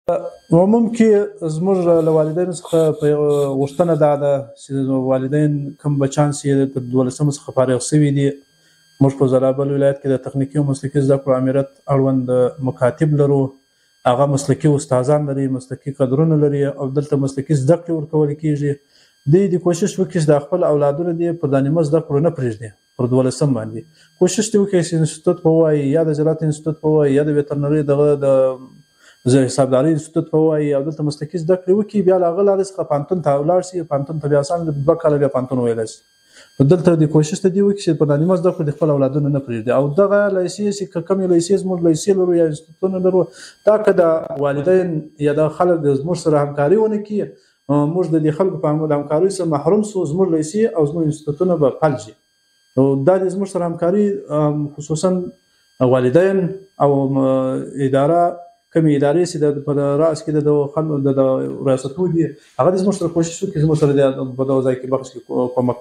عموم کې زموږ له والدینو څخه غوښتنه دا ده چې والدین کوم بچیان چې تر 12 څخه فارغ شوي دي، موږ په زابل ولایت کې د تخنیکي او مسلکي زده کړو امریت اړوند مکاتب لرو. هغه مسلکي استادان لري، مسلکي کادرونه لري او دلته مسلکي زده کړې ورکول کېږي. دوی د کوشش وکړي چې د خپل اولادونه دي په دا نیمه زده کړو نه پرېږدي، پر 12 باندې کوشش دې وکړي چې انسټیټوت په ووایي یا د زراعت انسټیټوت په ووایي یا د ویترنري دغه د حسابدارۍ انسټیټوت په ووایي او دلته مسلکي زده کړې وکړي، بیا له هغه لارې څخه پوهنتون ته ولاړ شي. پوهنتون ته بیا اسان 2 کاله بیا پوهنتون ویلی شي. نو دلته د کوشش ته دې وکړي چې په دا نیمه زده کړو د خپل اولادونه نه پرېږدي. او دغه لیسې چې که کومې لیسې زموږ لیسې لرو یا انسټیټوتونه لرو، دا که د والدین یا د خلک زموږ سره همکاري ونه کړي، موږ د دې خلکو په همکارۍ سره محروم سو. زموږ لیسې او زموږ انسټیټوتونه به فلج شي. نو دا د زموږ سره همکاري خصوصا والدین او اداره، کومې ادارې چې په راس کې د خلکو د ریاستونو دي، هغه د زموږ سره کوشش وکړي زموږ سره په دغه ځای کې بخش کې کومک